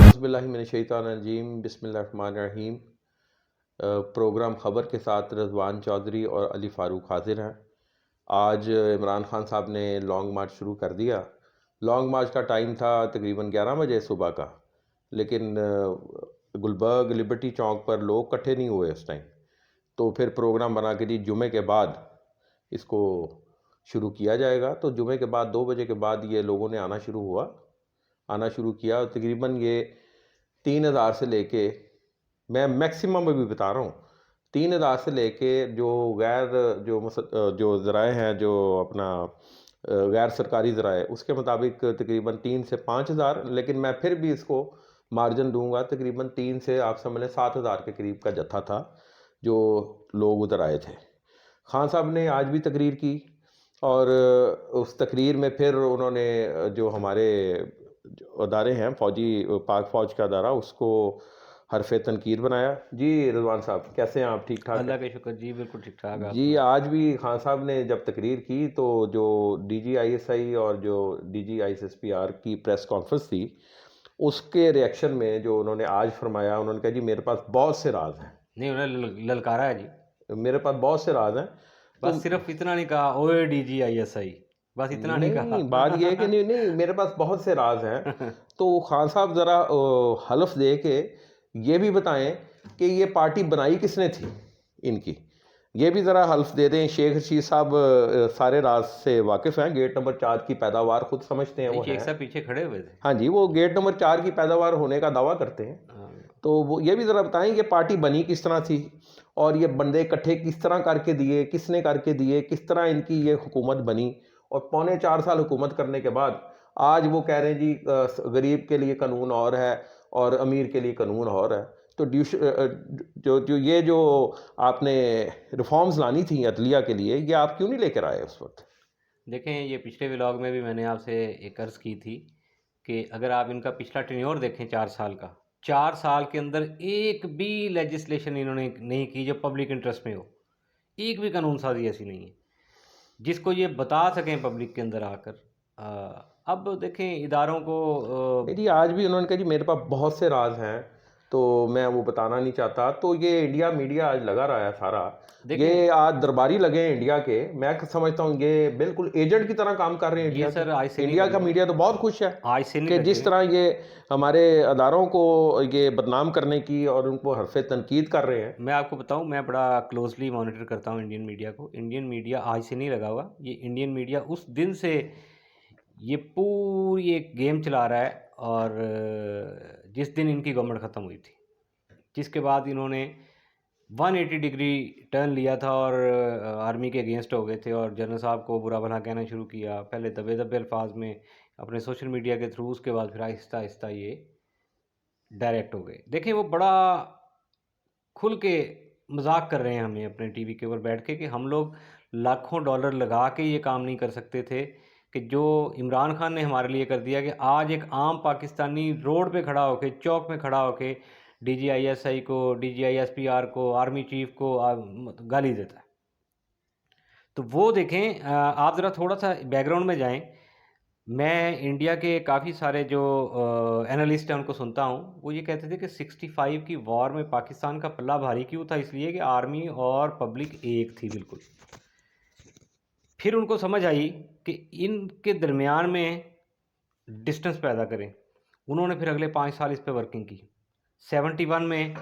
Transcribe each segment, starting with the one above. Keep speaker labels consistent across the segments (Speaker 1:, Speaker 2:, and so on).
Speaker 1: बिस्मिल्लाहिर्रहमानिर्रहीम बिस्मिल्लाहिर्रहमानिर्रहीम। प्रोग्राम ख़बर के साथ रज़वान चौधरी और अली फ़ारूक हाजिर हैं। आज इमरान ख़ान साहब ने लॉन्ग मार्च शुरू कर दिया। लॉन्ग मार्च का टाइम था तकरीबन 11 बजे सुबह का, लेकिन गुलबर्ग लिबर्टी चौक पर लोग इकट्ठे नहीं हुए उस टाइम। तो फिर प्रोग्राम बना के जी जुमे के बाद इसको शुरू किया जाएगा। तो जुमे के बाद 2 बजे के बाद ये लोगों ने आना शुरू किया। तकरीबन ये 3,000 से लेके, मैं मैक्सिमम अभी बता रहा हूँ, 3,000 से लेके जो गैर जो ज़राए हैं, जो अपना गैर सरकारी ज़राए, उसके मुताबिक तकरीबन 3 से 5,000, लेकिन मैं फिर भी इसको मार्जिन दूंगा, तकरीबन 3 से आप समझ लें 7,000 के करीब का जत्था था जो लोग उधर आए थे। खान साहब ने आज भी तकरीर की और उस तकरीर में फिर उन्होंने जो हमारे अदारे हैं, पाक फ़ौज का अदारा, उसको हरफ तनकीद बनाया। जी रिजवान साहब, कैसे हैं आप? ठीक ठाक
Speaker 2: अल्लाह
Speaker 1: हैं?
Speaker 2: के शुक्र जी, बिल्कुल ठीक ठाक। आप
Speaker 1: जी,
Speaker 2: सुनाएं।
Speaker 1: आज भी खान साहब ने जब तकरीर की तो जो DGISI और जो DGISSPR की प्रेस कॉन्फ्रेंस थी, उसके रिएक्शन में जो उन्होंने आज फरमाया, उन्होंने कहा जी मेरे पास बहुत से राज हैं,
Speaker 2: नहीं, उन्होंने ललकारा है जी।
Speaker 1: मेरे पास बहुत से राज हैं। तो
Speaker 2: बस सिर्फ इतना नहीं कहा, ओए DGISI, बस इतना नहीं
Speaker 1: नहीं, बात यह है कि
Speaker 2: कहा।
Speaker 1: नहीं नहीं, मेरे पास बहुत से राज हैं। तो खान साहब ज़रा हलफ दे के ये भी बताएं कि ये पार्टी बनाई किसने थी इनकी, ये भी ज़रा हल्फ दे दें। शेख रशीद साहब सारे राज से वाकिफ़ हैं। गेट नंबर 4 की पैदावार खुद समझते हैं
Speaker 2: नहीं,
Speaker 1: वो
Speaker 2: शेख
Speaker 1: हैं।
Speaker 2: साहब पीछे खड़े हुए थे।
Speaker 1: हाँ जी, वो गेट नंबर 4 की पैदावार होने का दावा करते हैं।
Speaker 2: हाँ।
Speaker 1: तो वो ये भी ज़रा बताएं ये पार्टी बनी किस तरह थी और ये बंदे इकट्ठे किस तरह करके दिए, किसने करके दिए, किस तरह इनकी ये हुकूमत बनी। और 4.25 साल हुकूमत करने के बाद आज वो कह रहे हैं जी गरीब के लिए कानून और है और अमीर के लिए कानून और है। तो जो आपने रिफॉर्म्स लानी थी अदलिया के लिए, ये आप क्यों नहीं लेकर आए उस वक्त?
Speaker 2: देखें, ये पिछले व्लॉग में भी मैंने आपसे एक अर्ज़ की थी कि अगर आप इनका पिछला टेन्योर देखें 4 साल का, 4 साल के अंदर एक भी लेजिस्लेशन इन्होंने नहीं की जो पब्लिक इंटरेस्ट में हो। एक भी कानून साजी ऐसी नहीं है जिसको ये बता सकें पब्लिक के अंदर आकर। अब देखें इदारों को
Speaker 1: नहीं जी, आज भी उन्होंने कहा जी मेरे पास बहुत से राज हैं, तो मैं वो बताना नहीं चाहता। तो ये इंडिया मीडिया आज लगा रहा है सारा,
Speaker 2: देखें,
Speaker 1: ये आज दरबारी लगे हैं इंडिया के। मैं समझता हूँ ये बिल्कुल एजेंट की तरह काम कर रहे हैं
Speaker 2: ये
Speaker 1: इंडिया के।
Speaker 2: सर आज से नहीं
Speaker 1: इंडिया का
Speaker 2: लगे,
Speaker 1: मीडिया तो बहुत खुश है
Speaker 2: आज से नहीं
Speaker 1: कि जिस
Speaker 2: लगे।
Speaker 1: तरह ये हमारे अदारों को ये बदनाम करने की और उनको हरफ तनकीद कर रहे हैं।
Speaker 2: मैं आपको बताऊं, मैं बड़ा क्लोजली मॉनिटर करता हूं इंडियन मीडिया को। इंडियन मीडिया आज से नहीं लगा हुआ, ये इंडियन मीडिया उस दिन से ये पूरी एक गेम चला रहा है। और जिस दिन इनकी गवर्नमेंट ख़त्म हुई थी, जिसके बाद इन्होंने 180 डिग्री टर्न लिया था और आर्मी के अगेंस्ट हो गए थे और जनरल साहब को बुरा भला कहना शुरू किया, पहले दबे दबे अल्फाज में अपने सोशल मीडिया के थ्रू, उसके बाद फिर आहिस्ता आहिस्ता ये डायरेक्ट हो गए। देखिए, वो बड़ा खुल के मजाक कर रहे हैं हमें अपने टीवी के ऊपर बैठ के कि हम लोग लाखों डॉलर लगा के ये काम नहीं कर सकते थे कि जो इमरान खान ने हमारे लिए कर दिया, कि आज एक आम पाकिस्तानी रोड पे खड़ा होके, चौक में खड़ा होके DGISI को, DGISPR को, आर्मी चीफ को गाली देता है। तो वो देखें, आप ज़रा थोड़ा सा बैकग्राउंड में जाएं। मैं इंडिया के काफ़ी सारे जो एनालिस्ट हैं उनको सुनता हूँ, वो ये कहते थे कि 65 की वॉर में पाकिस्तान का पल्ला भारी क्यों था, इसलिए कि आर्मी और पब्लिक एक थी बिल्कुल। फिर उनको समझ आई कि इनके दरमियान में डिस्टेंस पैदा करें। उन्होंने फिर अगले 5 साल इस पर वर्किंग की। 71 में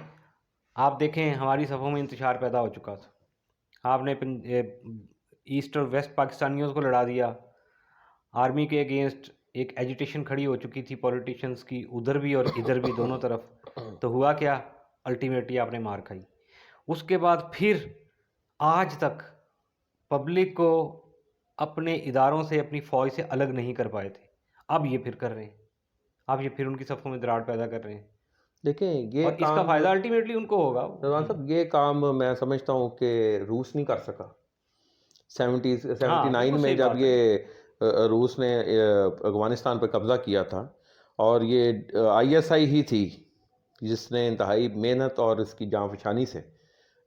Speaker 2: आप देखें हमारी सफ़ों में इंतशार पैदा हो चुका था। आपने ईस्ट और वेस्ट पाकिस्तानियों को लड़ा दिया। आर्मी के अगेंस्ट एक एजिटेशन खड़ी हो चुकी थी पॉलिटिशियंस की, उधर भी और इधर भी, दोनों तरफ। तो हुआ क्या, अल्टीमेटली आपने मार खाई। उसके बाद फिर आज तक पब्लिक को अपने इदारों से, अपनी फ़ौज से अलग नहीं कर पाए थे। अब ये फिर कर रहे हैं, अब ये फिर उनकी सफ़ों में दरार पैदा कर रहे हैं
Speaker 1: देखें ये
Speaker 2: और इसका
Speaker 1: काम
Speaker 2: फ़ायदा अल्टीमेटली उनको होगा।
Speaker 1: रजवान साहब, ये काम मैं समझता हूँ कि रूस नहीं कर सका। 79
Speaker 2: हाँ, बिल्कुल
Speaker 1: में
Speaker 2: सही
Speaker 1: जब
Speaker 2: बात है।
Speaker 1: ये रूस ने अफ़गानिस्तान पर कब्ज़ा किया था, और ये ISI ही थी जिसने इंतहाई मेहनत और इसकी जांफशानी से,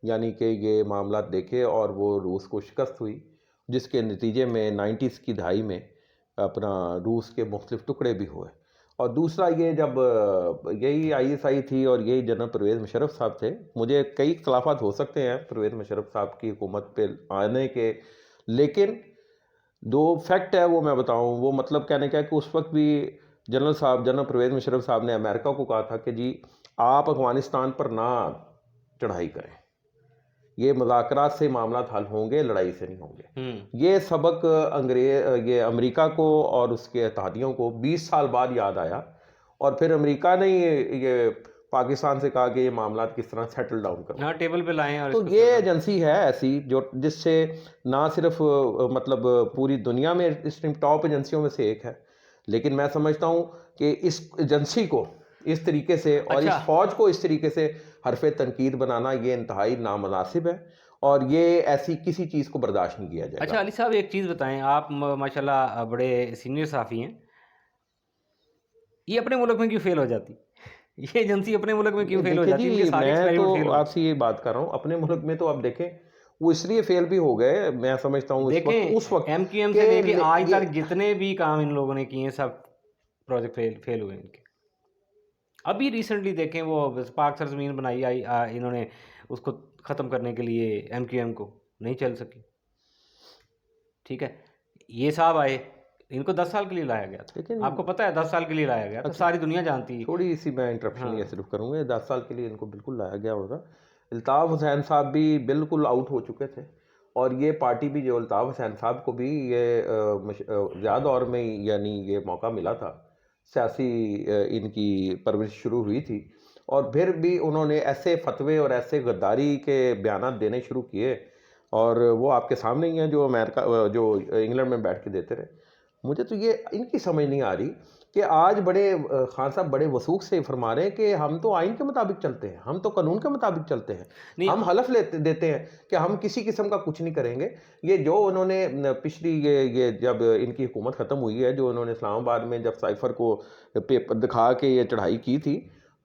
Speaker 1: यानी कि ये मामलात देखे और वो रूस को शिकस्त हुई, जिसके नतीजे में 90s की दहाई में अपना रूस के मुख्तलिफ टुकड़े भी हुए। और दूसरा ये जब यही आईएसआई थी और यही जनरल परवेज़ मुशर्रफ साहब थे, मुझे कई इख्तलाफात हो सकते हैं परवेज़ मुशर्रफ साहब की हुकूमत पे आने के, लेकिन जो फैक्ट है वो मैं बताऊं, वो मतलब कहने का है कि उस वक्त भी जनरल परवेज़ मुशर्रफ साहब ने अमेरिका को कहा था कि जी आप अफगानिस्तान पर ना चढ़ाई करें, ये मुज़ाकरात से मामलात हल होंगे, लड़ाई से नहीं होंगे। ये सबक ये अमेरिका को और उसके इत्तेहादियों को 20 साल बाद याद आया, और फिर अमेरिका ने ये पाकिस्तान से कहा कि ये मामलात किस तरह सेटल डाउन करो।
Speaker 2: हाँ, टेबल पे लाएं और
Speaker 1: तो
Speaker 2: इसको
Speaker 1: ये
Speaker 2: सुलझाएं।
Speaker 1: एजेंसी है ऐसी जो जिससे ना सिर्फ मतलब पूरी दुनिया में इस टॉप एजेंसियों में से एक है, लेकिन मैं समझता हूँ कि इस एजेंसी को इस तरीके से और इस
Speaker 2: अच्छा
Speaker 1: फौज को इस तरीके से हरफ तनकीद बनाना ये इंतहाई नामुनासिब है, और ये ऐसी किसी चीज़ को बर्दाश्त नहीं किया
Speaker 2: अच्छा
Speaker 1: जाएगा।
Speaker 2: अली साहब, एक चीज़ बताएं, आप माशाल्लाह बड़े सीनियर साफ़ी हैं, ये अपने मुल्क में क्यों फेल हो जाती? ये एजेंसी अपने मुल्क में क्यों फेल हो
Speaker 1: देखिए
Speaker 2: जाती? इनके
Speaker 1: जी,
Speaker 2: सारे
Speaker 1: मैं तो
Speaker 2: एक्सपेरिमेंट फेल हो गए।
Speaker 1: आपसे ये बात कर रहा हूँ, अपने मुल्क में तो आप देखें वो इसलिए फेल भी हो गए, मैं समझता हूँ उस
Speaker 2: देखें,
Speaker 1: वक्त
Speaker 2: एमक्यूएम
Speaker 1: के
Speaker 2: से लेके आज
Speaker 1: ये
Speaker 2: तक जितने भी काम इन लोगों ने किए हैं, सब प्रोजेक्ट फेल हुए इनके। अभी रिसेंटली देखें, वो पाक सरजमीन बनाई इन्होंने उसको ख़त्म करने के लिए एमक्यूएम को, नहीं चल सकी। ठीक है, ये साहब आए, इनको 10 साल के लिए लाया गया था।
Speaker 1: लेकिन
Speaker 2: आपको पता है 10 साल के लिए लाया गया था,
Speaker 1: अच्छा,
Speaker 2: सारी दुनिया जानती है।
Speaker 1: थोड़ी सी मैं इंटरप्शन ये
Speaker 2: हाँ,
Speaker 1: सिर्फ करूँगा, 10 साल के लिए इनको बिल्कुल लाया गया होगा। अल्ताफ़ हुसैन साहब भी बिल्कुल आउट हो चुके थे, और ये पार्टी भी जो अल्ताफ़ हुसैन साहब को भी ये ज़्यादा दौर में ही यानी ये मौका मिला था, सियासी इनकी परवरिश शुरू हुई थी, और फिर भी उन्होंने ऐसे फतवे और ऐसे गद्दारी के बयानात देने शुरू किए, और वो आपके सामने ही हैं जो जो इंग्लैंड में बैठ के देते रहे। मुझे तो ये इनकी समझ नहीं आ रही कि आज खान साहब बड़े वसूख से फरमा रहे हैं कि हम तो आइन के मुताबिक चलते हैं, हम तो कानून के मुताबिक चलते हैं,
Speaker 2: नहीं
Speaker 1: हम हलफ देते हैं कि हम किसी किस्म का कुछ नहीं करेंगे। ये जो उन्होंने पिछली ये जब इनकी हुकूमत ख़त्म हुई है, जो उन्होंने इस्लामाबाद में जब साइफर को पेपर दिखा के ये चढ़ाई की थी,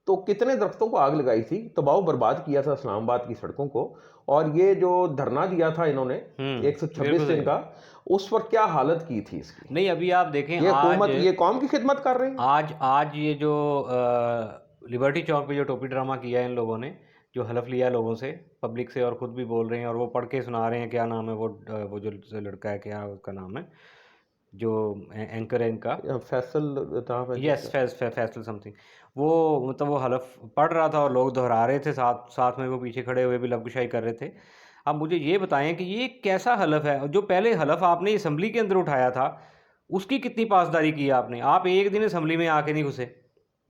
Speaker 1: तो कितने दरख्तों को आग लगाई थी, तबाह बर्बाद किया था इस्लामाबाद की सड़कों को, और ये जो धरना दिया था इन्होंने 126
Speaker 2: बिल्कुल
Speaker 1: दिन
Speaker 2: सही।
Speaker 1: का, उस पर क्या हालत की थी इसकी।
Speaker 2: नहीं, अभी आप देखें
Speaker 1: ये
Speaker 2: आज,
Speaker 1: हुकूमत ये कौम की खिदमत कर रही है।
Speaker 2: आज आज ये जो लिबर्टी चौक पे जो टोपी ड्रामा किया है इन लोगों ने, जो हलफ लिया है लोगों से, पब्लिक से, और ख़ुद भी बोल रहे हैं, और वो पढ़ के सुना रहे हैं, क्या नाम है वो जो लड़का है, क्या उसका नाम है, जो एंकर है इनका,
Speaker 1: फैसल साहब है
Speaker 2: यस,
Speaker 1: जिसका।
Speaker 2: फैसल समथिंग। वो मतलब वो हलफ पढ़ रहा था और लोग दोहरा रहे थे, साथ साथ में वो पीछे खड़े हुए भी लबकुशाई कर रहे थे। अब मुझे ये बताएं कि ये कैसा हलफ है? जो पहले हलफ आपने असम्बली के अंदर उठाया था, उसकी कितनी पासदारी की आपने? आप एक दिन असम्बली में आके नहीं घुसे।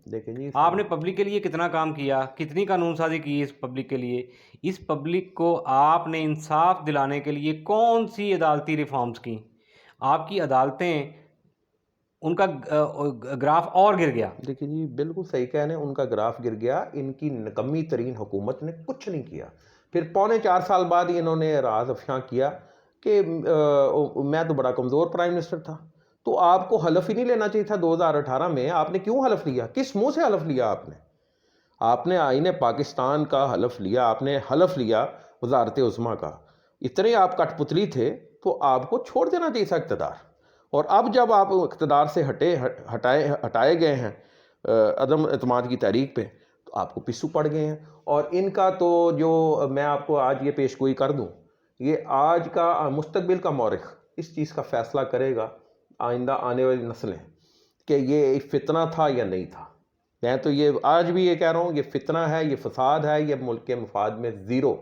Speaker 1: देखें जी
Speaker 2: आपने पब्लिक के लिए कितना काम किया, कितनी कानून साजी की इस पब्लिक के लिए? इस पब्लिक को आपने इंसाफ दिलाने के लिए कौन सी अदालती रिफॉर्म्स की? आपकी अदालतें, उनका ग्राफ और गिर गया।
Speaker 1: देखिए जी बिल्कुल सही कह रहे हैं, उनका ग्राफ गिर गया, इनकी निकम्मी तरीन हुकूमत ने कुछ नहीं किया। फिर पौने 4 साल बाद ही इन्होंने राज अफ़शां किया कि मैं तो बड़ा कमज़ोर प्राइम मिनिस्टर था। तो आपको हलफ ही नहीं लेना चाहिए था 2018 में, आपने क्यों हलफ लिया? किस मुंह से हलफ लिया आपने? आपने आईने पाकिस्तान का हलफ लिया, आपने हलफ लिया वजारत उज़्मा का। इतने आप कठपुतली थे तो आपको छोड़ देना चाहिए था इक़्तिदार। और अब जब आप इक़्तिदार से हटाए गए हैं अदम एतमाद की तहरीक पे, तो आपको पिस्सू पड़ गए हैं। और इनका तो जो मैं आपको आज ये पेशगोई कर दूं, ये आज का मुस्तकबिल का मौरिख इस चीज़ का फ़ैसला करेगा, आइंदा आने वाली नस्लें, कि ये फितना था या नहीं था। मैं तो ये आज भी ये कह रहा हूँ, ये फितना है, ये फसाद है, ये मुल्क के मफाद में ज़ीरो,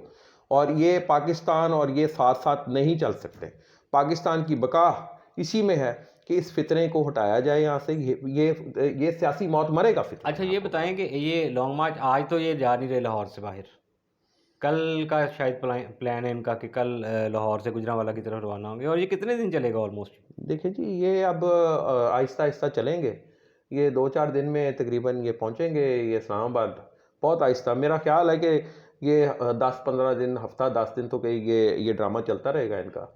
Speaker 1: और ये पाकिस्तान और ये साथ साथ नहीं चल सकते। पाकिस्तान की बका इसी में है कि इस फितने को हटाया जाए यहाँ से। ये सियासी मौत मरेगा फितना।
Speaker 2: अच्छा, ये बताएं कि ये लॉन्ग मार्च, आज तो ये जा नहीं रहे लाहौर से बाहर, कल का शायद प्लान है इनका कि कल लाहौर से गुजरांवाला की तरफ रवाना होंगे, और ये कितने दिन चलेगा ऑलमोस्ट?
Speaker 1: देखिए जी, ये अब आहिस्ता आहिस्ता चलेंगे, ये 2-4 दिन में तकरीबन ये पहुँचेंगे ये इस्लामाबाद, बहुत आहिस्ता। मेरा ख्याल है कि ये 10-15 दिन, हफ्ता 10 दिन तो कहीं ये ड्रामा चलता रहेगा इनका,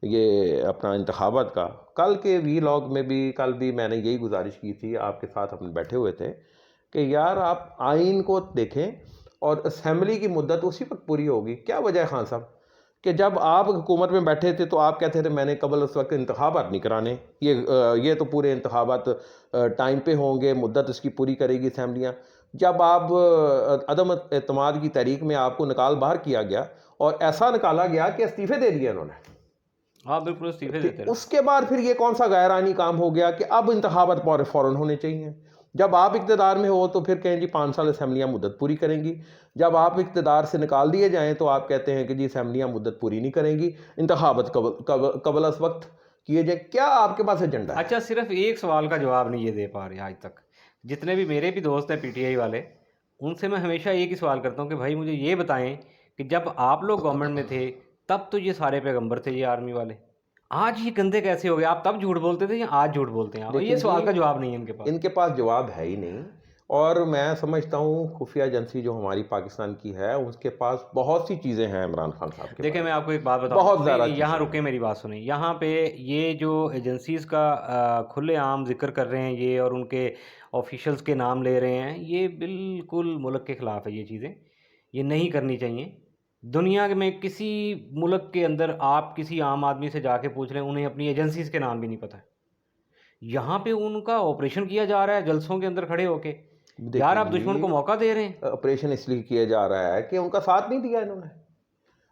Speaker 1: ये अपना इंतखाबात का। कल के वीलॉग में भी, कल भी मैंने यही गुजारिश की थी, आपके साथ हम बैठे हुए थे कि यार आप आइन को देखें, और असेंबली की मुद्दत उसी वक्त पूरी होगी। क्या वजह है खान साहब कि जब आप हुकूमत में बैठे थे तो आप कहते थे मैंने कबल उस वक्त इंतखाबात नहीं कराने, ये तो पूरे इंतखाबात टाइम पे होंगे, मुद्दत इसकी पूरी करेगी असम्बलियाँ। जब आप अदम एतमाद की तहरीक में आपको निकाल बाहर किया गया और ऐसा निकाला गया कि इस्तीफ़े दे दिए उन्होंने,
Speaker 2: हाँ बिल्कुल इस्तीफे
Speaker 1: फिर
Speaker 2: देते रहे।
Speaker 1: उसके बाद फिर ये कौन सा गैर आइनी काम हो गया कि अब इंतखाबात फ़ौरन होने चाहिए। जब आप इक़्तिदार में हो तो फिर कहें जी 5 साल असम्बलियाँ मुद्दत पूरी करेंगी, जब आप इक़्तिदार से निकाल दिए जाएँ तो आप कहते हैं कि जी असम्बलियाँ मुद्दत पूरी नहीं करेंगी, इंतखाबात कबल अज़ वक्त किए जाएँ। क्या आपके पास एजेंडा है?
Speaker 2: अच्छा, सिर्फ एक सवाल का जवाब नहीं ये दे पा रहे आज तक। जितने भी मेरे भी दोस्त हैं पीटीआई वाले, उनसे मैं हमेशा एक ही सवाल करता हूँ कि भाई मुझे ये बताएं कि जब आप लोग गवर्नमेंट में थे तब तो ये सारे पैगंबर थे ये आर्मी वाले, आज ये गंदे कैसे हो गए? आप तब झूठ बोलते थे या आज झूठ बोलते हैं आप? ये
Speaker 1: देखें जी,
Speaker 2: सवाल का जवाब नहीं है इनके पास।
Speaker 1: इनके पास जवाब है ही नहीं। और मैं समझता हूँ खुफिया एजेंसी जो हमारी पाकिस्तान की है, उसके पास बहुत सी चीज़ें हैं इमरान खान साहब के
Speaker 2: देखिए
Speaker 1: बारे
Speaker 2: मैं
Speaker 1: में,
Speaker 2: आपको एक बात बताऊँ,
Speaker 1: बहुत ज़्यादा
Speaker 2: नहीं यहाँ
Speaker 1: चीज़ें
Speaker 2: रुके
Speaker 1: हैं।
Speaker 2: मेरी बात सुनिए। यहाँ पे ये जो एजेंसीज़ का खुलेआम ज़िक्र कर रहे हैं ये और उनके ऑफिशियल्स के नाम ले रहे हैं, ये बिल्कुल मुल्क के ख़िलाफ़ है ये चीज़ें, ये नहीं करनी चाहिए। दुनिया में किसी मुल्क के अंदर आप किसी आम आदमी से जाके पूछ लें, उन्हें अपनी एजेंसीज़ के नाम भी नहीं पता है। यहाँ पे उनका ऑपरेशन किया जा रहा है जलसों के अंदर खड़े होके। यार
Speaker 1: देखें
Speaker 2: आप दुश्मन
Speaker 1: जी,
Speaker 2: को मौका दे रहे हैं।
Speaker 1: ऑपरेशन इसलिए किया जा रहा है कि उनका साथ नहीं दिया इन्होंने।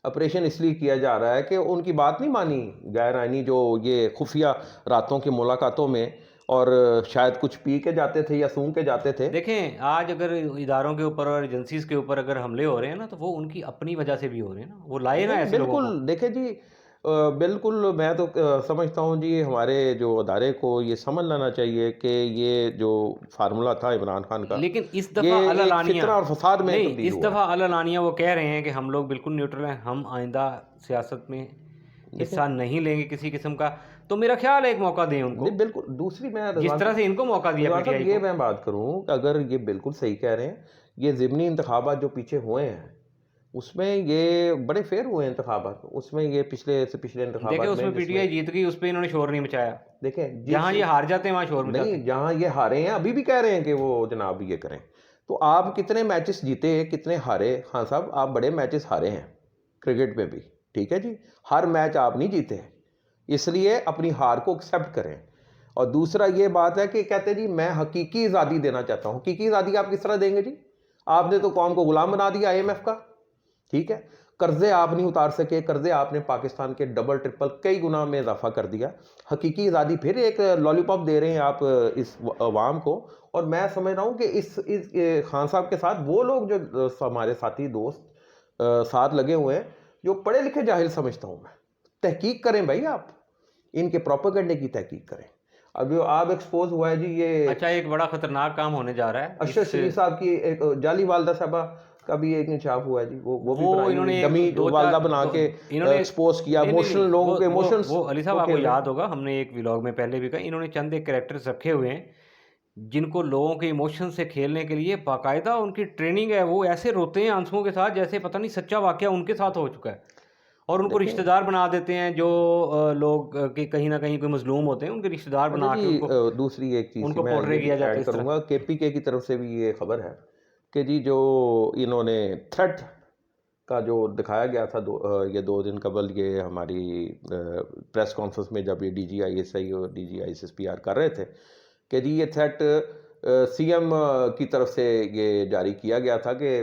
Speaker 1: ऑपरेशन इसलिए किया जा रहा है कि उनकी बात नहीं मानी गैर आइनी जो ये खुफिया रातों की मुलाकातों में, और शायद कुछ पी के जाते थे या सूंघ के जाते थे।
Speaker 2: देखें, आज अगर इदारों के ऊपर और एजेंसीज़ के ऊपर अगर हमले हो रहे हैं ना, तो वो उनकी अपनी वजह से भी हो रहे हैं ना। वो लाए ना
Speaker 1: नहीं,
Speaker 2: ऐसे लोगों
Speaker 1: बिल्कुल,
Speaker 2: को।
Speaker 1: देखिए जी, बिल्कुल मैं तो समझता हूँ जी हमारे जो अदारे को ये समझ लेना चाहिए कि ये जो फार्मूला था इमरान खान का,
Speaker 2: लेकिन इस
Speaker 1: ये
Speaker 2: दफ़ा
Speaker 1: एक
Speaker 2: अल-अलानिया
Speaker 1: फितना और फसाद में
Speaker 2: नहीं,
Speaker 1: तब्दील
Speaker 2: इस
Speaker 1: हुआ है।
Speaker 2: दफ़ा अल-अलानिया वो कह रहे हैं कि हम लोग बिल्कुल न्यूट्रल हैं, हम आइंदा सियासत में
Speaker 1: देखें,
Speaker 2: हिस्सा नहीं लेंगे किसी किस्म का। तो मेरा ख़्याल है एक मौका दें उनको,
Speaker 1: नहीं बिल्कुल, दूसरी मैं
Speaker 2: जिस तरह से इनको मौका दिया
Speaker 1: रज़वान साहब
Speaker 2: पीटीआई
Speaker 1: ये
Speaker 2: को।
Speaker 1: मैं बात करूँ कि अगर ये बिल्कुल सही कह रहे हैं, ये ज़िमनी इंतखाबात जो पीछे हुए हैं, उसमें ये बड़े फेयर हुए हैं इंतखाबात, उसमें ये पिछले से पिछले
Speaker 2: देखिए
Speaker 1: इंतखाबात में
Speaker 2: उसमें
Speaker 1: जिसमें
Speaker 2: पीटीआई जीत गई, उस पे इन्होंने शोर नहीं मचाया।
Speaker 1: देखें
Speaker 2: जहाँ
Speaker 1: जिस
Speaker 2: ये हार जाते हैं वहाँ शोर मचाते
Speaker 1: नहीं,
Speaker 2: हैं।
Speaker 1: जहाँ ये हारे हैं अभी भी कह रहे हैं कि वो जनाब ये करें। तो आप कितने मैचेस जीते, कितने हारे? हाँ साहब, आप बड़े मैचेस हारे हैं, क्रिकेट में भी, ठीक है जी? हर मैच आप नहीं जीते हैं, इसलिए अपनी हार को एक्सेप्ट करें। और दूसरा ये बात है कि कहते हैं जी मैं हकीकी आज़ादी देना चाहता हूँ। हकीकी आज़ादी आप किस तरह देंगे जी? आपने तो कौम को गुलाम बना दिया आईएमएफ का, ठीक है? कर्ज़े आप नहीं उतार सके, कर्ज़े आपने पाकिस्तान के डबल ट्रिपल कई गुना में इज़ाफ़ा कर दिया। हकीकी आज़ादी फिर एक लॉलीपॉप दे रहे हैं आप इस अवाम को। और मैं समझ रहा हूँ कि इस खान साहब के साथ वो लोग जो हमारे साथी दोस्त साथ लगे हुए हैं, जो पढ़े लिखे जाहिल समझता हूँ मैं। तहकीक करें भाई आप, इनके प्रोपेगेंडे की तहकीक करें। अब जो आप एक्सपोज़ हुआ है जी ये
Speaker 2: अच्छा, एक बड़ा ख़तरनाक काम होने जा रहा है
Speaker 1: अशरफ
Speaker 2: इस
Speaker 1: शरीफ साहब की एक जाली वालदा साहबा का भी एक इंकशाफ हुआ है जी, वो भी
Speaker 2: वो
Speaker 1: बनाई हुई
Speaker 2: इन्होंने एक
Speaker 1: डमी
Speaker 2: दो
Speaker 1: वालदा
Speaker 2: चार
Speaker 1: बना
Speaker 2: दो
Speaker 1: के
Speaker 2: इन्होंने
Speaker 1: एक्सपोज़ किया,
Speaker 2: नहीं, नहीं,
Speaker 1: इमोशनल
Speaker 2: नहीं,
Speaker 1: लोगों के इमोशंस
Speaker 2: वो अली साहब
Speaker 1: को
Speaker 2: आपको
Speaker 1: खेल रहे
Speaker 2: याद
Speaker 1: हैं।
Speaker 2: होगा, हमने एक व्लॉग में पहले भी कहा, इन्होंने चंद एक कैरेक्टर्स रखे हुए हैं, जिनको लोगों के इमोशन से खेलने के लिए बाकायदा उनकी ट्रेनिंग है। वो ऐसे रोते हैं आंसुओं के साथ जैसे पता नहीं सच्चा वाक़या उनके साथ हो चुका है। और उनको
Speaker 1: देखें,
Speaker 2: रिश्तेदार बना देते हैं जो लोग कि कहीं न कहीं कोई मज़लूम होते हैं, उनके रिश्तेदार
Speaker 1: अच्छा
Speaker 2: बना
Speaker 1: जी,
Speaker 2: के उनको
Speaker 1: दूसरी एक चीज़
Speaker 2: उनको
Speaker 1: मैं
Speaker 2: पोर्ट्रे
Speaker 1: ये भी
Speaker 2: किया जाता है
Speaker 1: ऐड
Speaker 2: इस तरह।
Speaker 1: करूँगा, केपीके की तरफ से भी ये खबर है कि जी जो इन्होंने थ्रेट का जो दिखाया गया था ये 2 दिन कबल ये हमारी प्रेस कॉन्फ्रेंस में जब ये डीजी आईएसआई और डीजी आईएसएसपीआर कर रहे थे कि जी ये थ्रेट सीएम की तरफ से ये जारी किया गया था कि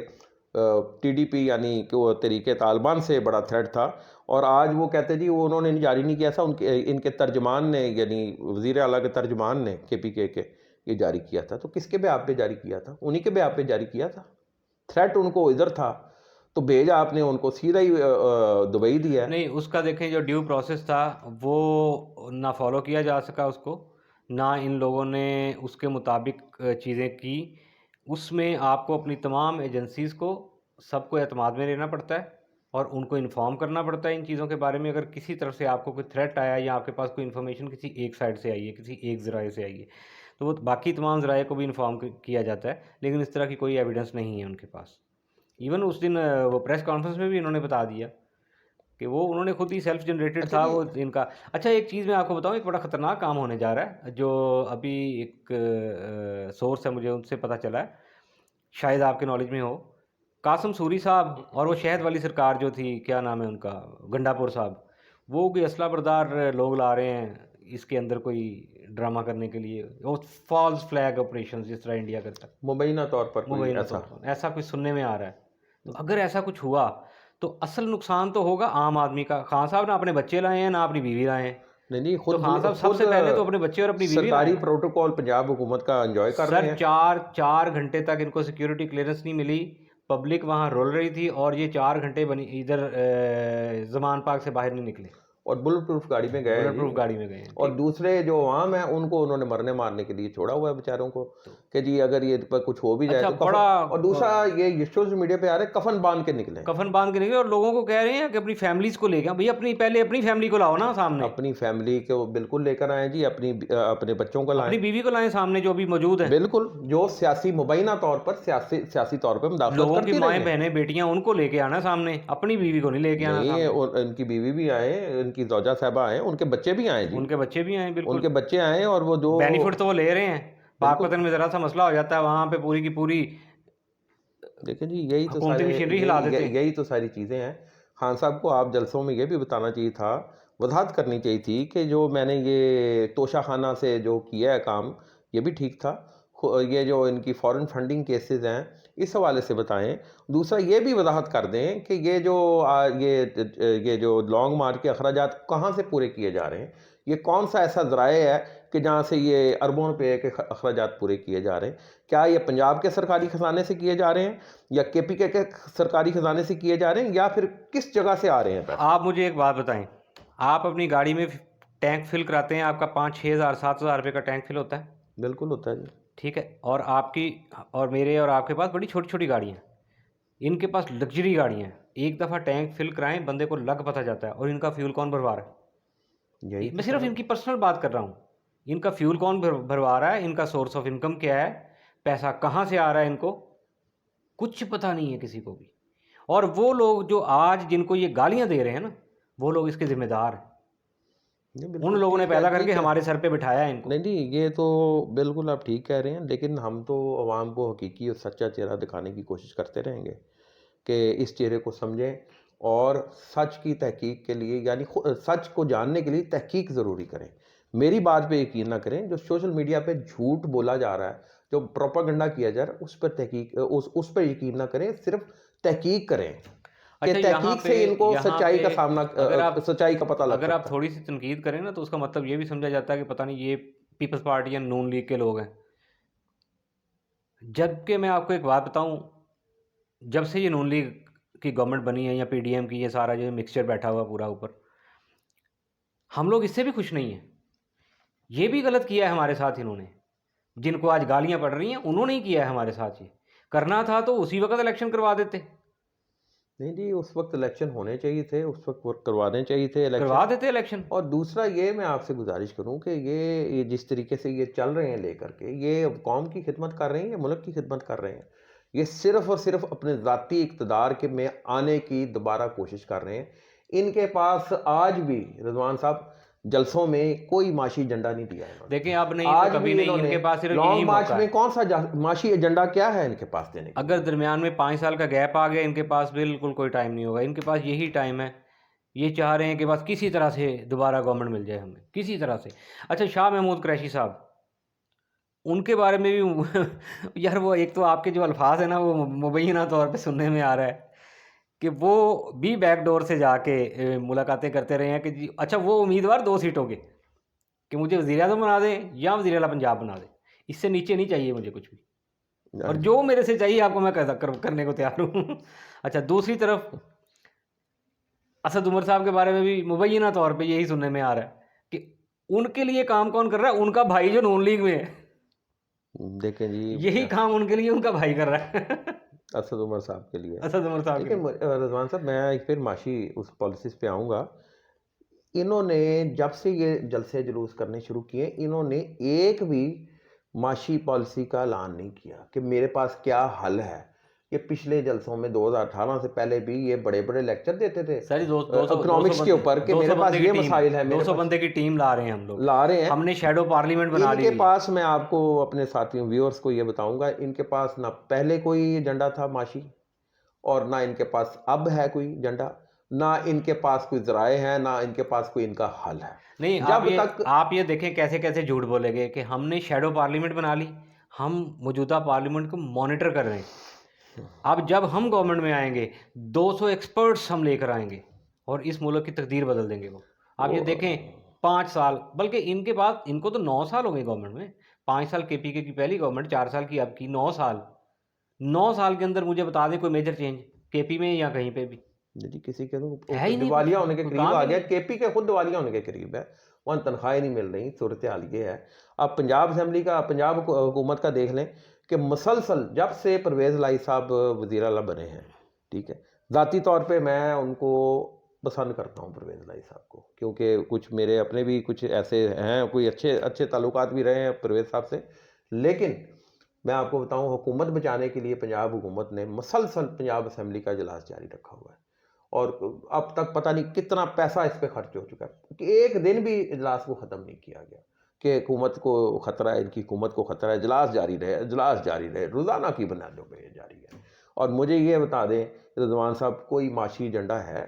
Speaker 1: टीडीपी यानी कि वो तरीके तालिबान से बड़ा थ्रेट था। और आज वो कहते जी वो उन्होंने जारी नहीं किया था, उनके इनके तर्जमान ने यानी वज़ीर आला के तर्जमान ने केपीके के ये जारी किया था। तो किसके बेहाफ पे जारी किया था? उन्हीं के बेहाफ पे जारी किया था। थ्रेट उनको इधर था, तो भेजा आपने उनको सीधा ही दुबई दिया है।
Speaker 2: नहीं, उसका देखें जो ड्यू प्रोसेस था वो ना फॉलो किया जा सका उसको, ना इन लोगों ने उसके मुताबिक चीज़ें की। उसमें आपको अपनी तमाम एजेंसीज़ को सबको एतमाद में लेना पड़ता है और उनको इन्फॉर्म करना पड़ता है इन चीज़ों के बारे में। अगर किसी तरफ से आपको कोई थ्रेट आया या आपके पास कोई इन्फॉर्मेशन किसी एक साइड से आई है, किसी एक ज़राए से आई है, तो वो बाकी तमाम ज़राए को भी इन्फॉर्म किया जाता है, लेकिन इस तरह की कोई एविडेंस नहीं है उनके पास। इवन उस दिन वो प्रेस कॉन्फ्रेंस में भी इन्होंने बता दिया कि वो उन्होंने खुद ही सेल्फ जनरेटेड
Speaker 1: अच्छा
Speaker 2: था
Speaker 1: जी,
Speaker 2: वो इनका। अच्छा, एक चीज़ मैं आपको बताऊँ, एक बड़ा ख़तरनाक काम होने जा रहा है, जो अभी एक सोर्स है मुझे उनसे पता चला है, शायद आपके नॉलेज में हो। कासिम सूरी साहब और वो शहद वाली सरकार जो थी, क्या नाम है उनका, गंडापुर साहब, वो कोई असला बरदार लोग ला रहे हैं इसके अंदर कोई ड्रामा करने के लिए, वो फॉल्स फ्लैग ऑपरेशन जिस तरह इंडिया करता है,
Speaker 1: मुबैना तौर पर कोई
Speaker 2: मुबैना
Speaker 1: ऐसा।
Speaker 2: तौर पर ऐसा कुछ सुनने में आ रहा है। तो अगर ऐसा कुछ हुआ तो असल नुकसान तो होगा आम आदमी का। खान साहब ना अपने बच्चे लाए हैं ना अपनी बीवी लाए हैं।
Speaker 1: नहीं,
Speaker 2: तो
Speaker 1: खुद
Speaker 2: खान साहब
Speaker 1: खुद
Speaker 2: सबसे पहले तो अपने बच्चे और अपनी बीवी लाए
Speaker 1: सरकारी
Speaker 2: हैं।
Speaker 1: प्रोटोकॉल पंजाब हुकूमत का एंजॉय कर रहे
Speaker 2: सर
Speaker 1: हैं।
Speaker 2: 4 घंटे तक इनको सिक्योरिटी क्लियरेंस नहीं मिली, पब्लिक वहाँ रोल रही थी और ये 4 घंटे बनी इधर जमान पार्क से बाहर नहीं निकले,
Speaker 1: और बुलेट प्रूफ गाड़ी में गए हैं
Speaker 2: बुलेट
Speaker 1: जी।
Speaker 2: प्रूफ गाड़ी में गए हैं।
Speaker 1: और
Speaker 2: ठीक।
Speaker 1: दूसरे जो आवाम है उनको उन्होंने मरने मारने के लिए छोड़ा हुआ है बेचारों को, कि जी अगर ये पर कुछ हो भी जाए
Speaker 2: अच्छा
Speaker 1: तो कफन।
Speaker 2: बड़ा
Speaker 1: और दूसरा ये सोशल मीडिया पे आ रहे हैं, कफन बांध के निकले।
Speaker 2: कफन बांध के निकले और लोगों को कह रहे हैं कि अपनी फैमिलीज को लेके आओ। भैया पहले अपनी फैमिली को लाओ ना सामने,
Speaker 1: अपनी फैमिली को बिल्कुल लेकर आए जी, अपने बच्चों को लाएं,
Speaker 2: अपनी बीवी को लाएं सामने जो अभी मौजूद है।
Speaker 1: बिल्कुल, जो सियासी मुबैना तौर पर सियासी तौर पर मुदाखलत
Speaker 2: लोगों की
Speaker 1: करती रही
Speaker 2: माएँ
Speaker 1: हैं।
Speaker 2: बहनें बेटियां उनको लेके आना सामने, अपनी बीवी को नहीं लेके आना
Speaker 1: नहीं,
Speaker 2: सामने।
Speaker 1: उनकी बीवी भी आए, उनकी जौजा साहबा आए, उनके बच्चे भी आए जी,
Speaker 2: उनके बच्चे भी आए, बिल्कुल
Speaker 1: उनके बच्चे आए और वो जो
Speaker 2: बेनिफिट तो वो ले रहे हैं।
Speaker 1: बिल्कुल।
Speaker 2: पाकपतन में ज़रा सा मसला हो जाता है, वहाँ पे पूरी की पूरी
Speaker 1: देखिए जी, यही तो
Speaker 2: हुकूमती
Speaker 1: सारे
Speaker 2: मशीनरी हिला देते हैं।
Speaker 1: यही तो सारी चीज़ें हैं। खान साहब को आप जलसों में ये भी बताना चाहिए था, वजाहत करनी चाहिए थी कि जो मैंने ये तोशाखाना से जो किया है काम, ये भी ठीक था। ये जो इनकी फॉरेन फंडिंग केसेस हैं, इस हवाले से बताएं। दूसरा ये भी वजाहत कर दें कि ये जो लॉन्ग मार्च के अखराजात कहाँ से पूरे किए जा रहे हैं, ये कौन सा ऐसा ज़राए है कि जहाँ से ये अरबों रुपए के अखराजात पूरे किए जा रहे हैं। क्या ये पंजाब के सरकारी खजाने से किए जा रहे हैं या केपीके के सरकारी खजाने से किए जा रहे हैं, या फिर किस जगह से आ रहे हैं पैसे?
Speaker 2: आप मुझे एक बात बताएं, आप अपनी गाड़ी में टैंक फिल कराते हैं, आपका 5-6 हज़ार 7 हज़ार रुपये का टैंक फिल होता है,
Speaker 1: बिल्कुल होता है जी।
Speaker 2: ठीक है। और आपकी और मेरे और आपके पास बड़ी छोटी छोटी गाड़ियाँ हैं, इनके पास लग्जरी गाड़ियाँ हैं। एक दफ़ा टैंक फिल कराएं, बंदे को लग पता जाता है। और इनका फ्यूल कौन भरवा रहा है?
Speaker 1: यही
Speaker 2: मैं
Speaker 1: तो
Speaker 2: सिर्फ
Speaker 1: सवाल।
Speaker 2: इनकी पर्सनल बात कर रहा हूँ। इनका फ्यूल कौन भरवा रहा है, इनका सोर्स ऑफ इनकम क्या है, पैसा कहाँ से आ रहा है, इनको कुछ पता नहीं है किसी को भी। और वो लोग जो आज जिनको ये गालियाँ दे रहे हैं ना, वो लोग इसके जिम्मेदार हैं।
Speaker 1: नहीं,
Speaker 2: उन
Speaker 1: बिल्कुल
Speaker 2: लोगों ने
Speaker 1: ठीक है,
Speaker 2: पैदा करके
Speaker 1: ठीक है।
Speaker 2: हमारे सर पे बिठाया है इनको।
Speaker 1: नहीं नहीं, ये तो बिल्कुल आप ठीक कह रहे हैं, लेकिन हम तो आवाम को हकीकी और सच्चा चेहरा दिखाने की कोशिश करते रहेंगे कि इस चेहरे को समझें और सच की तहकीक के लिए, यानी सच को जानने के लिए तहकीक ज़रूरी करें। मेरी बात पे यकीन ना करें, जो सोशल मीडिया पे झूठ बोला जा रहा है, जो प्रोपागेंडा किया जा रहा है, उस पर तहकीक उस पर यकीन ना करें, सिर्फ तहकीक करें कि
Speaker 2: अच्छा, यहाँ
Speaker 1: तहकीक
Speaker 2: पे
Speaker 1: से इनको सच्चाई का
Speaker 2: पे
Speaker 1: सामना सच्चाई का पता लग
Speaker 2: अगर आप
Speaker 1: सकता है।
Speaker 2: थोड़ी सी तनकीद करें ना, तो उसका मतलब ये भी समझा जाता है कि पता नहीं ये पीपल्स पार्टी या नून लीग के लोग हैं। जबकि मैं आपको एक बात बताऊं, जब से ये नून लीग की गवर्नमेंट बनी है या पीडीएम की, ये सारा जो मिक्सचर बैठा हुआ पूरा ऊपर, हम लोग इससे भी खुश नहीं हैं। ये भी गलत किया है हमारे साथ इन्होंने, जिनको आज गालियां पड़ रही हैं उन्होंने ही किया है हमारे साथ। ये करना था तो उसी वक्त इलेक्शन करवा देते,
Speaker 1: नहीं जी, उस वक्त इलेक्शन होने चाहिए थे, उस वक्त वो करवाने चाहिए थे इलेक्शन।
Speaker 2: करवा देते इलेक्शन।
Speaker 1: और दूसरा ये मैं आपसे गुजारिश करूं कि ये जिस तरीके से ये चल रहे हैं लेकर के, ये कौम की खिदमत कर रहे हैं या मुल्क की खिदमत कर रहे हैं? ये सिर्फ और सिर्फ अपने ज़ाती इक़्तिदार के में आने की दोबारा कोशिश कर रहे हैं। इनके पास आज भी रिजवान साहब जलसों में कोई माशी एजेंडा नहीं दिया इन्होंने।
Speaker 2: देखें, अब नहीं
Speaker 1: आज
Speaker 2: तो कभी
Speaker 1: भी
Speaker 2: नहीं,
Speaker 1: इन्होंने
Speaker 2: इनके पास सिर्फ यही
Speaker 1: लॉन्ग मार्च
Speaker 2: मौका
Speaker 1: में
Speaker 2: है।
Speaker 1: कौन सा माशी एजेंडा क्या है इनके पास देने के?
Speaker 2: अगर दरमियान में 5 साल का गैप आ गया, इनके पास बिल्कुल कोई टाइम नहीं होगा। इनके पास यही टाइम है। ये चाह रहे हैं कि बस किसी तरह से दोबारा गवर्नमेंट मिल जाए हमें, किसी तरह से। अच्छा, शाह महमूद कुरैशी साहब, उनके बारे में भी यार वो एक तो आपके जो अल्फाज है ना, वो मुबैना तौर पे सुनने में आ रहा है कि वो भी बैकडोर से जाके मुलाकातें करते रहे हैं कि जी अच्छा वो उम्मीदवार 2 सीटों के, कि मुझे वज़ीर आज़म बना दें या वज़ीर आला पंजाब बना दें, इससे नीचे नहीं चाहिए मुझे कुछ भी। और जो मेरे से चाहिए आपको मैं करने को तैयार हूँ। अच्छा, दूसरी तरफ असद उमर साहब के बारे में भी मुबैना तौर पे यही सुनने में आ रहा है कि उनके लिए काम कौन कर रहा है, उनका भाई जो नून लीग में है,
Speaker 1: देखें जी,
Speaker 2: यही काम उनके लिए उनका भाई कर रहा है।
Speaker 1: असद उमर साहब के लिए।
Speaker 2: असद उमर साहब के
Speaker 1: लेकिन
Speaker 2: लिए।
Speaker 1: रज़वान साहब, मैं फिर माशी उस पॉलिसीज़ पे आऊँगा। इन्होंने जब से ये जलसे जुलूस करने शुरू किए, इन्होंने एक भी माशी पॉलिसी का ऐलान नहीं किया कि मेरे पास क्या हल है। ये पिछले जलसों में 2018 से पहले भी ये बड़े बड़े लेक्चर देते थे
Speaker 2: सर 200
Speaker 1: इकोनॉमिक्स के ऊपर कि मेरे पास ये मसाइल है, मेरे
Speaker 2: 200
Speaker 1: पास
Speaker 2: बंदे की टीम ला रहे हैं हम लोग,
Speaker 1: ला रहे हैं।
Speaker 2: हमने शैडो पार्लियामेंट बना ली
Speaker 1: इनके
Speaker 2: है।
Speaker 1: पास, मैं आपको अपने साथियों व्यूअर्स को ये बताऊंगा, इनके पास ना पहले कोई एजेंडा था माशी और ना इनके पास अब है कोई एजेंडा, ना इनके पास कोई ज़राए हैं, ना इनके पास कोई इनका हल है।
Speaker 2: नहीं,
Speaker 1: जब तक
Speaker 2: आप ये देखें कैसे कैसे झूठ बोलेंगे कि हमने शैडो पार्लियामेंट बना ली, हम मौजूदा पार्लियामेंट को मॉनिटर कर रहे हैं। अब जब हम गवर्नमेंट में आएंगे 200 एक्सपर्ट्स हम लेकर आएंगे और इस मुल्क की तकदीर बदल देंगे वो। आप ये देखें 5 साल, बल्कि इनके बाद इनको तो 9 साल हो गए गवर्नमेंट में। 5 साल केपीके की पहली गवर्नमेंट, 4 साल की अब की, 9 साल। 9 साल के अंदर मुझे बता दें कोई मेजर चेंज केपी में या कहीं पे भी
Speaker 1: जी किसी के तो
Speaker 2: है ही नहीं,
Speaker 1: दिवालिया होने के
Speaker 2: कोई
Speaker 1: करीब
Speaker 2: काम
Speaker 1: आ
Speaker 2: ही
Speaker 1: गया,
Speaker 2: नहीं।
Speaker 1: केपी के खुद दिवालिया होने के करीब है, वहाँ तनख्वाहें नहीं मिल रही, सूरत हाल ये है। अब पंजाब असेंबली का, पंजाब हुकूमत का देख लें कि मुसलसल जब से परवेज़ लाई साहब वज़ीर आला बने हैं, ठीक है, ज़ाती तौर पे मैं उनको पसंद करता हूँ परवेज़ लाई साहब को, क्योंकि कुछ मेरे अपने भी कुछ ऐसे हैं, कोई अच्छे अच्छे ताल्लुकात भी रहे हैं परवेज़ साहब से। लेकिन मैं आपको बताऊँ, हुकूमत बचाने के लिए पंजाब हुकूमत ने मुसलसल पंजाब असेंबली का इजलास जारी रखा हुआ है और अब तक पता नहीं कितना पैसा इस पे खर्च हो चुका है कि एक दिन भी इजलास को ख़त्म नहीं किया गया कि हुकूमत को ख़तरा है, इनकी हुकूमत को ख़तरा है, इजलास जारी रहे, इजलास जारी रहे, रोज़ाना की बुनियादों पे ये जारी है। और मुझे ये बता दें रिजवान साहब, कोई माशी एजेंडा है?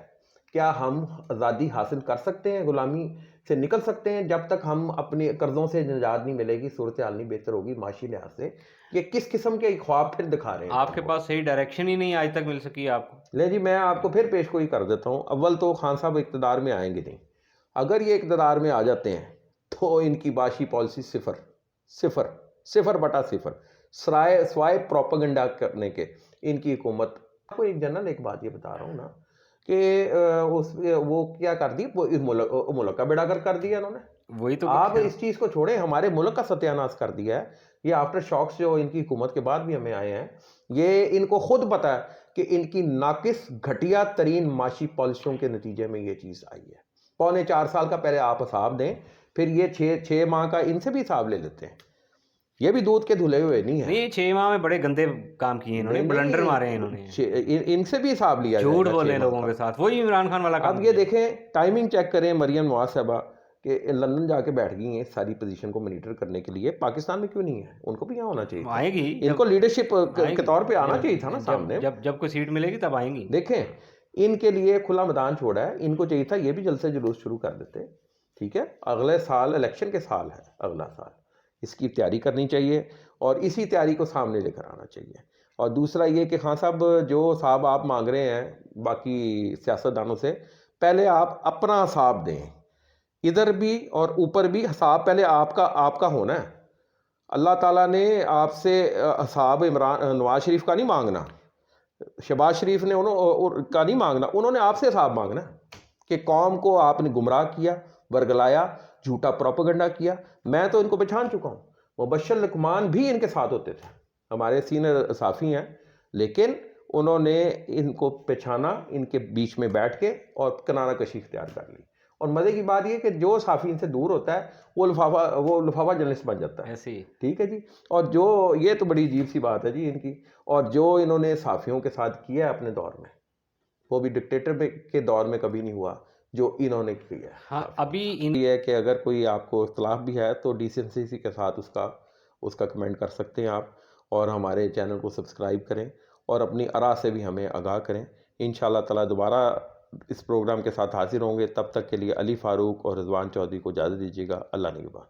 Speaker 1: क्या हम आज़ादी हासिल कर सकते हैं, गुलामी से निकल सकते हैं जब तक हम अपने कर्ज़ों से निजात नहीं मिलेगी, सूरत हाल नहीं बेहतर होगी माशी लिहाज से? ये किस किस्म के ख्वाब फिर दिखा रहे हैं?
Speaker 2: आपके पास सही डायरेक्शन ही नहीं आज तक मिल सकी आपको।
Speaker 1: ले जी, मैं आपको फिर पेशगोई कर देता हूँ। अव्वल तो खान साहब इक़्तिदार में आएंगे नहीं। अगर ये इक़्तिदार में आ जाते हैं तो इनकी बाशी पॉलिसी सिफर सिफर सिफर बटा सिफर, स्वाय प्रोपेगेंडा करने के इनकी हुकूमत। आपको एक जनरल एक बात ये बता रहा हूँ ना कि वो क्या कर दी, वो इस मुल्क का बेड़ा कर दिया इन्होंने।
Speaker 2: वही तो
Speaker 1: आप इस चीज़ को छोड़ें, हमारे मुल्क का सत्यानाश कर दिया है। ये आफ्टर शॉक्स जो इनकी हुकूमत के बाद भी हमें आए हैं, ये इनको खुद पता है कि इनकी नाकिस घटिया तरीन माशी पॉलिसियों के नतीजे में ये चीज़ आई है। 4.25 साल का पहले आप हिसाब दें, फिर ये 6 माह का इनसे भी हिसाब ले लेते हैं। ये भी दूध के धुले हुए नहीं है।
Speaker 2: नहीं, 6 माह में बड़े गंदे काम किए इन्होंने, ब्लंडर मारे हैं इन्होंने,
Speaker 1: इनसे भी हिसाब लिया
Speaker 2: झूठ
Speaker 1: जाएगा
Speaker 2: बोले
Speaker 1: 6 माह
Speaker 2: लोगों
Speaker 1: का।
Speaker 2: के साथ, वही इमरान खान वाला काम
Speaker 1: अब ये
Speaker 2: किया।
Speaker 1: देखें, टाइमिंग चेक करें, मरियम नवाज साहबा कि लंदन जाके बैठ गई हैं सारी पोजीशन को मॉनिटर करने के लिए। पाकिस्तान में क्यों नहीं है? उनको भी यहाँ होना चाहिए था।
Speaker 2: आएगी,
Speaker 1: इनको लीडरशिप के
Speaker 2: आएंगी।
Speaker 1: तौर पे आना चाहिए था ना सामने।
Speaker 2: जब कोई सीट मिलेगी तब आएंगी।
Speaker 1: देखें, इनके लिए खुला मैदान छोड़ा है, इनको चाहिए था ये भी जल्द से जुलूस शुरू कर देते। ठीक है, अगले साल इलेक्शन के साल है, अगला साल इसकी तैयारी करनी चाहिए और इसी तैयारी को सामने लेकर आना चाहिए। और दूसरा ये कि खान साहब, जो साहब आप मांग रहे हैं बाकी सियासतदानों से, पहले आप अपना हिसाब दें, इधर भी और ऊपर भी हिसाब पहले आपका होना है। अल्लाह ताला ने आपसे हिसाब नवाज शरीफ का नहीं मांगना, शहबाज शरीफ ने का नहीं मांगना, उन्होंने आपसे हिसाब मांगना कि कौम को आपने गुमराह किया, वर्गलाया, झूठा प्रोपेगेंडा किया। मैं तो इनको पहचान चुका हूँ, मुबश्शिर लकमान भी इनके साथ होते थे, हमारे सीनियर साफ़ी हैं, लेकिन उन्होंने इनको पहचाना, इनके बीच में बैठ के और किनारा कशी इख्तियार कर ली। और मज़े की बात ये कि जो साफ़ी इनसे दूर होता है वो लिफाफा जर्नलिस्ट बन जाता है।
Speaker 2: ऐसे ही।
Speaker 1: ठीक है जी। और जो ये तो बड़ी अजीब सी बात है जी इनकी, और जो इन्होंने साफ़ियों के साथ किया है अपने दौर में, वो भी डिक्टेटर के दौर में कभी नहीं हुआ जो इन्होंने किया है।
Speaker 2: हाँ, अभी
Speaker 1: ये है कि अगर कोई आपको इख्तलाफ भी है तो डिसेंसी के साथ उसका कमेंट कर सकते हैं आप, और हमारे चैनल को सब्सक्राइब करें और अपनी आरा से भी हमें आगाह करें। इंशाअल्लाह ताला दोबारा इस प्रोग्राम के साथ हाजिर होंगे। तब तक के लिए अली फ़ारूक और रिजवान चौधरी को इजाज़त दीजिएगा। अल्लाह निगहबान।